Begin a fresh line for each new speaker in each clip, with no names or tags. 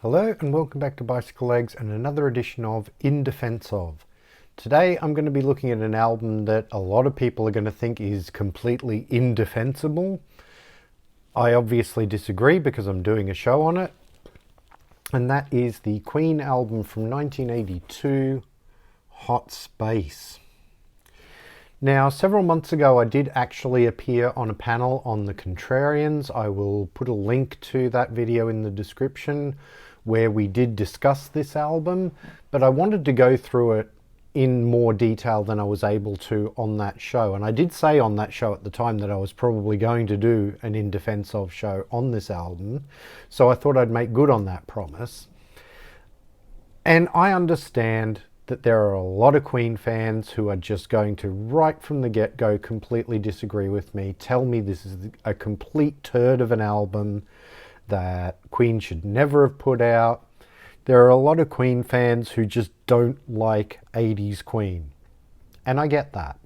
Hello and welcome back to Bicycle Legs and another edition of In Defense Of. Today I'm going to be looking at an album that a lot of people are going to think is completely indefensible. I obviously disagree because I'm doing a show on it. And that is the Queen album from 1982, Hot Space. Now, several months ago I did actually appear on a panel on the Contrarians. I will put a link to that video in the description where we did discuss this album, but I wanted to go through it in more detail than I was able to on that show. And I did say on that show at the time that I was probably going to do an In Defense Of show on this album, so I thought I'd make good on that promise. And I understand that there are a lot of Queen fans who are just going to, right from the get-go, completely disagree with me, tell me this is a complete turd of an album that Queen should never have put out. There are a lot of Queen fans who just don't like 80s Queen, and I get that.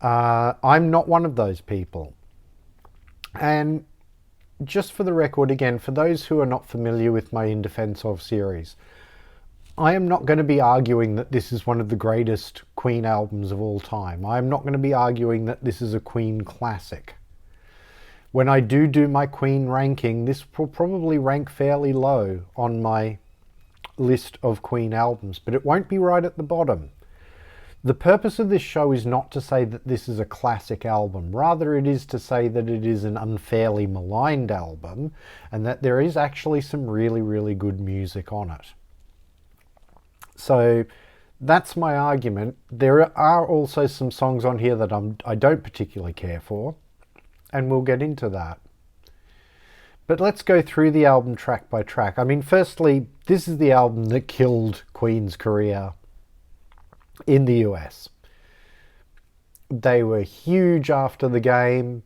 I'm not one of those people. And just for the record, again, for those who are not familiar with my In Defense Of series, I am not going to be arguing that this is one of the greatest Queen albums of all time. I am not going to be arguing that this is a Queen classic. When I do my Queen ranking, this will probably rank fairly low on my list of Queen albums, but it won't be right at the bottom. The purpose of this show is not to say that this is a classic album. Rather, it is to say that it is an unfairly maligned album and that there is actually some really, really good music on it. So that's my argument. There are also some songs on here that I don't particularly care for, and we'll get into that. But let's go through the album track by track. I mean, firstly, this is the album that killed Queen's career in the US. They were huge after the game.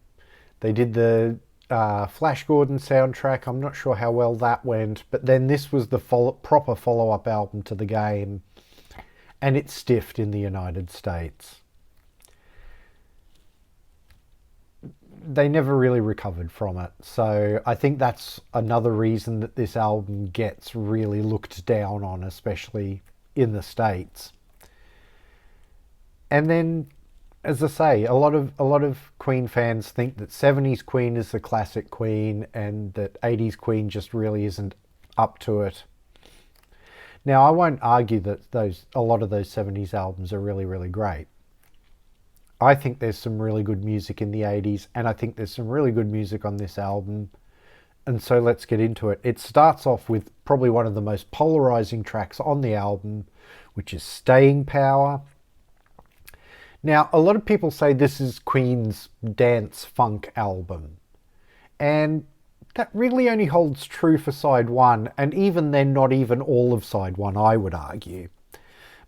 They did the Flash Gordon soundtrack. I'm not sure how well that went, but then this was the proper follow-up album to the game, and it stiffed in the United States. They never really recovered from it, so I think that's another reason that this album gets really looked down on, especially in the States. And then, as I say, a lot of Queen fans think that 70s Queen is the classic Queen and that 80s Queen just really isn't up to it. Now, I won't argue that a lot of those 70s albums are really, really great. I think there's some really good music in the 80s, and I think there's some really good music on this album. And so let's get into it. It starts off with probably one of the most polarizing tracks on the album, which is Staying Power. Now, a lot of people say this is Queen's dance funk album, and that really only holds true for side one, and even then not even all of side one, I would argue.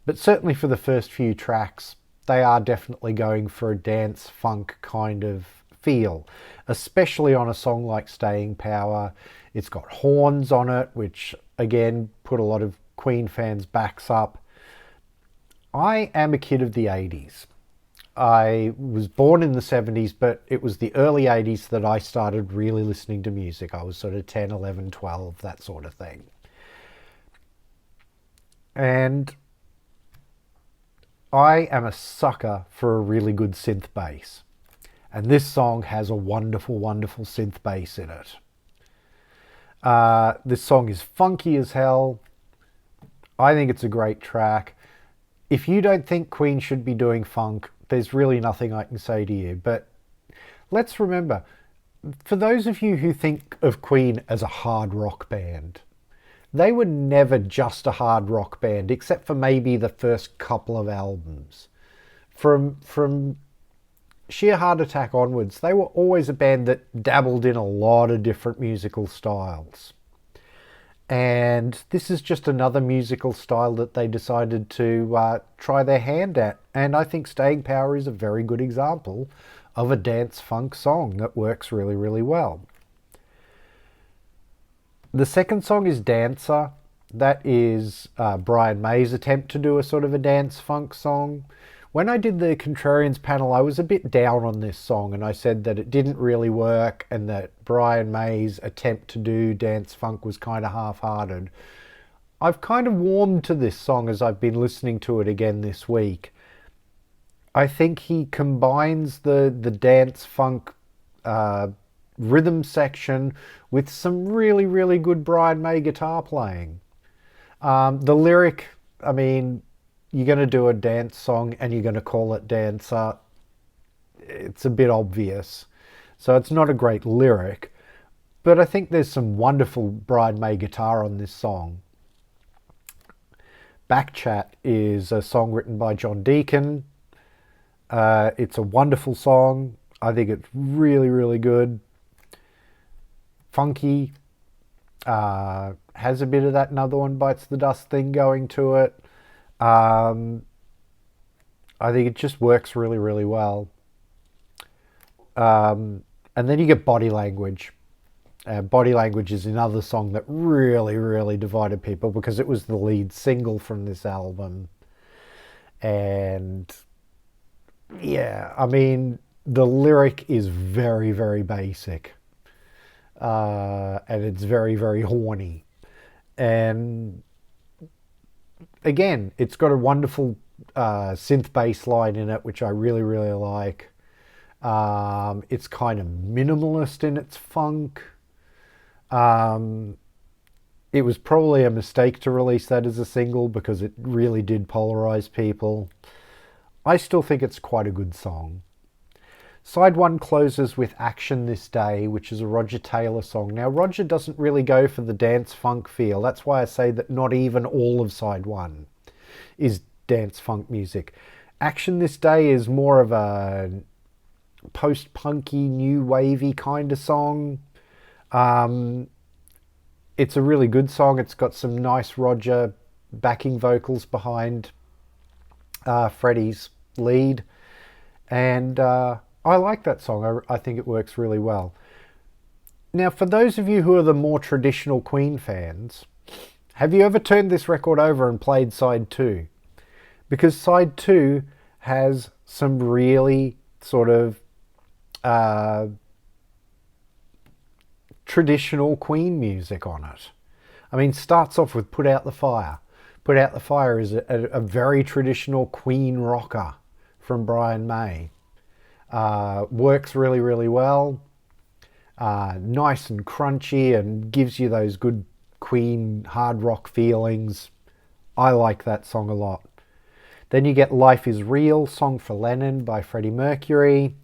But certainly for the first few tracks, they are definitely going for a dance funk kind of feel, especially on a song like Staying Power. It's got horns on it, which again put a lot of Queen fans' backs up. I am a kid of the 80s. I was born in the 70s, but it was the early 80s that I started really listening to music. I was sort of 10, 11, 12, that sort of thing. And I am a sucker for a really good synth bass. And this song has a wonderful, wonderful synth bass in it. This song is funky as hell. I think it's a great track. If you don't think Queen should be doing funk, there's really nothing I can say to you. But let's remember, for those of you who think of Queen as a hard rock band, they were never just a hard rock band, except for maybe the first couple of albums. From Sheer Heart Attack onwards, they were always a band that dabbled in a lot of different musical styles. And this is just another musical style that they decided to try their hand at. And I think Staying Power is a very good example of a dance funk song that works really, really well. The second song is Dancer. That is Brian May's attempt to do a sort of a dance funk song, When I did the Contrarians panel, I was a bit down on this song, and I said that it didn't really work and that Brian May's attempt to do dance funk was kind of half-hearted. I've kind of warmed to this song as I've been listening to it again this week. I think he combines the dance funk rhythm section with some really, really good Brian May guitar playing. The lyric, I mean, you're going to do a dance song and you're going to call it Dancer. It's a bit obvious. So it's not a great lyric. But I think there's some wonderful Brian May guitar on this song. Backchat is a song written by John Deacon. It's a wonderful song. I think it's really, really good. Funky. Has a bit of that Another One Bites the Dust thing going to it. I think it just works really, really well. And then you get Body Language. Body Language is another song that really, really divided people because it was the lead single from this album. And yeah, I mean, the lyric is very, very basic. And it's very, very horny. And again, it's got a wonderful synth bass line in it, which I really, really like. It's kind of minimalist in its funk. It was probably a mistake to release that as a single because it really did polarize people. I still think it's quite a good song. Side 1 closes with Action This Day, which is a Roger Taylor song. Now, Roger doesn't really go for the dance funk feel. That's why I say that not even all of Side 1 is dance funk music. Action This Day is more of a post-punky, new wavy kind of song. It's a really good song. It's got some nice Roger backing vocals behind Freddie's lead. And I like that song. I think it works really well. Now, for those of you who are the more traditional Queen fans, have you ever turned this record over and played side 2? Because side 2 has some really sort of traditional Queen music on it. I mean, starts off with Put Out the Fire. Put Out the Fire is a very traditional Queen rocker from Brian May. Works really, really well. Nice and crunchy and gives you those good Queen hard rock feelings. I like that song a lot. Then you get Life is Real, Song for Lennon by Freddie Mercury.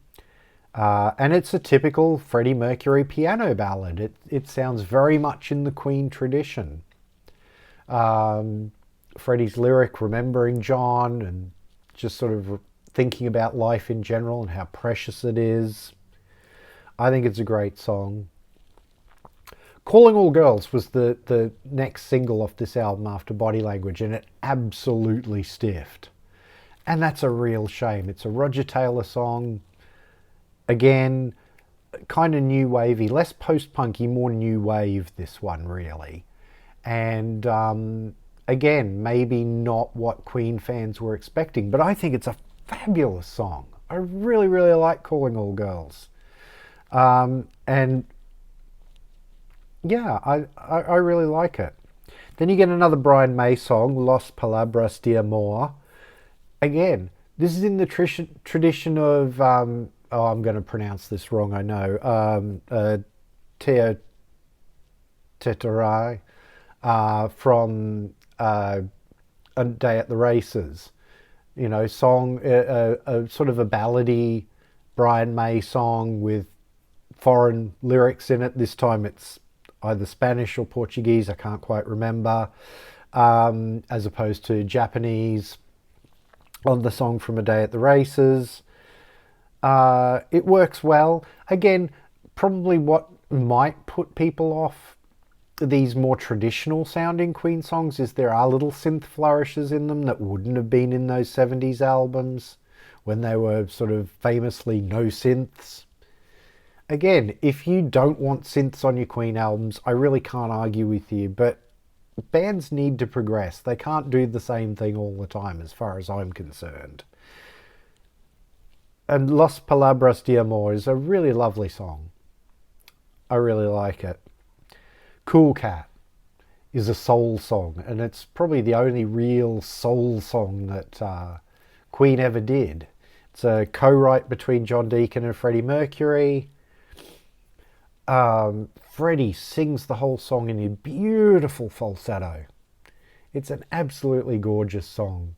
And it's a typical Freddie Mercury piano ballad. It sounds very much in the Queen tradition. Freddie's lyric, remembering John and just sort of thinking about life in general and how precious it is. I think it's a great song. Calling All Girls was the next single off this album after Body Language, and it absolutely stiffed. And that's a real shame. It's a Roger Taylor song. Again, kind of new wavy, less post-punky, more new wave, this one really. And again, maybe not what Queen fans were expecting, but I think it's a fabulous song. I really, really like Calling All Girls. And yeah, I really like it. Then you get another Brian May song, Los Palabras de Amor. Again, this is in the tradition of, I'm going to pronounce this wrong, I know, Teterai, from A Day at the Races. You know, song, a sort of a ballady Brian May song with foreign lyrics in it. This time it's either Spanish or Portuguese, I can't quite remember, as opposed to Japanese on the song from A Day at the Races. It works well. Again, probably what might put people off these more traditional sounding Queen songs is there are little synth flourishes in them that wouldn't have been in those 70s albums when they were sort of famously no synths. Again, if you don't want synths on your Queen albums, I really can't argue with you, but bands need to progress. They can't do the same thing all the time as far as I'm concerned. And Las Palabras de Amor is a really lovely song. I really like it. Cool Cat is a soul song, and it's probably the only real soul song that Queen ever did. It's a co-write between John Deacon and Freddie Mercury. Freddie sings the whole song in a beautiful falsetto. It's an absolutely gorgeous song.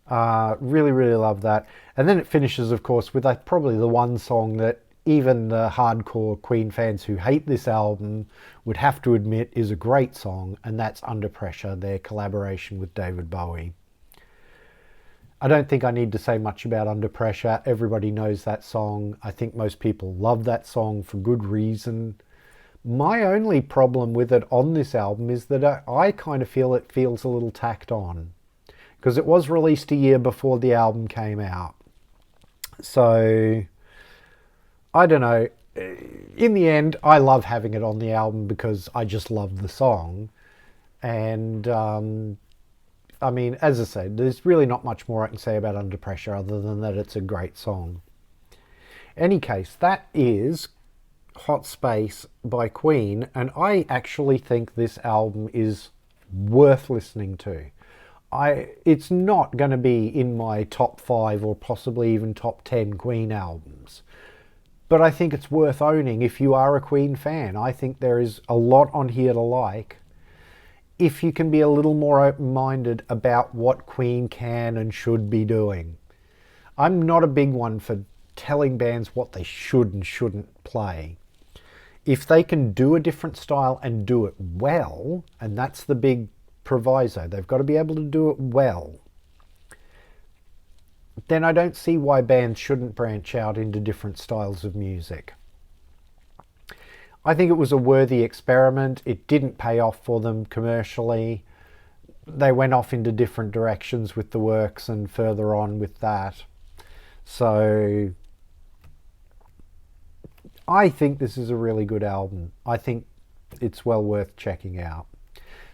Really, really love that. And then it finishes, of course, with probably the one song that even the hardcore Queen fans who hate this album would have to admit is a great song, and that's Under Pressure, their collaboration with David Bowie. I don't think I need to say much about Under Pressure. Everybody knows that song. I think most people love that song for good reason. My only problem with it on this album is that I kind of feel it feels a little tacked on, because it was released a year before the album came out. So, I don't know. In the end, I love having it on the album because I just love the song. And, I mean, as I said, there's really not much more I can say about Under Pressure other than that it's a great song. Any case, that is Hot Space by Queen, and I actually think this album is worth listening to. It's not going to be in my top 5 or possibly even top 10 Queen albums, but I think it's worth owning if you are a Queen fan. I think there is a lot on here to like if you can be a little more open-minded about what Queen can and should be doing. I'm not a big one for telling bands what they should and shouldn't play. If they can do a different style and do it well, and that's the big proviso, they've got to be able to do it well, then I don't see why bands shouldn't branch out into different styles of music. I think it was a worthy experiment. It didn't pay off for them commercially. They went off into different directions with the works and further on with that. So I think this is a really good album. I think it's well worth checking out.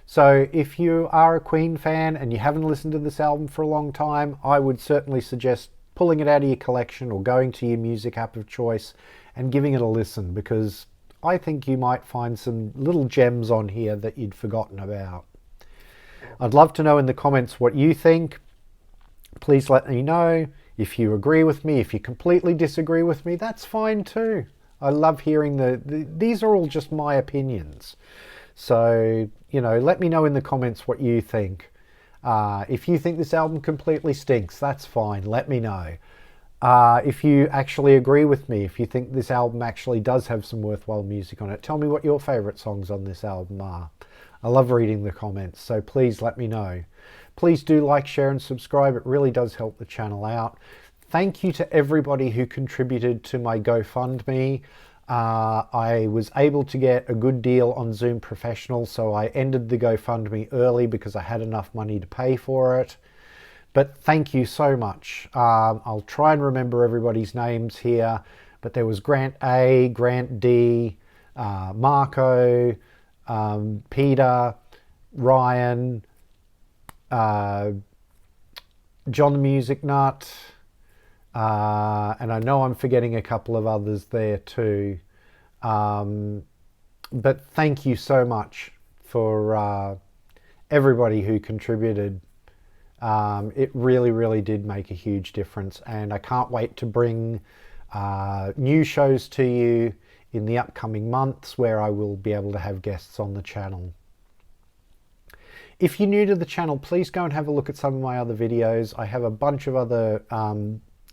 So if you are a Queen fan and you haven't listened to this album for a long time, I would certainly suggest pulling it out of your collection or going to your music app of choice and giving it a listen, because I think you might find some little gems on here that you'd forgotten about. I'd love to know in the comments what you think. Please let me know. If you agree with me, if you completely disagree with me, that's fine too. I love hearing these are all just my opinions. So, let me know in the comments what you think. If you think this album completely stinks, that's fine. Let me know. If you actually agree with me, if you think this album actually does have some worthwhile music on it, tell me what your favourite songs on this album are. I love reading the comments, so please let me know. Please do like, share and subscribe. It really does help the channel out. Thank you to everybody who contributed to my GoFundMe. I was able to get a good deal on Zoom Professional, so I ended the GoFundMe early because I had enough money to pay for it. But thank you so much. I'll try and remember everybody's names here, but there was Grant A, Grant D, Marco, Peter, Ryan, John the Music Nut, and I know I'm forgetting a couple of others there too. But thank you so much for everybody who contributed. It really, really did make a huge difference, and I can't wait to bring new shows to you in the upcoming months where I will be able to have guests on the channel. If you're new to the channel, please go and have a look at some of my other videos. I have a bunch of other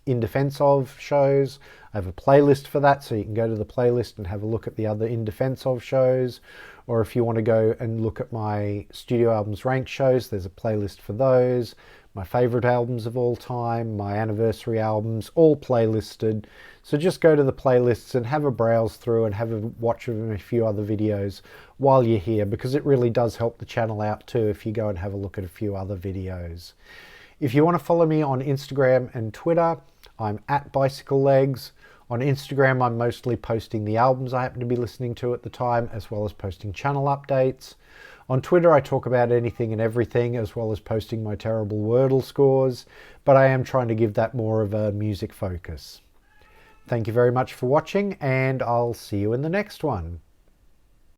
In Defense Of shows. I have a playlist for that, so you can go to the playlist and have a look at the other In Defense Of shows. Or if you want to go and look at my Studio Albums Ranked shows, there's a playlist for those. My favourite albums of all time, my anniversary albums, all playlisted. So just go to the playlists and have a browse through and have a watch of a few other videos while you're here, because it really does help the channel out too if you go and have a look at a few other videos. If you want to follow me on Instagram and Twitter, I'm at bicyclelegs. On Instagram, I'm mostly posting the albums I happen to be listening to at the time, as well as posting channel updates. On Twitter, I talk about anything and everything, as well as posting my terrible Wordle scores, but I am trying to give that more of a music focus. Thank you very much for watching, and I'll see you in the next one.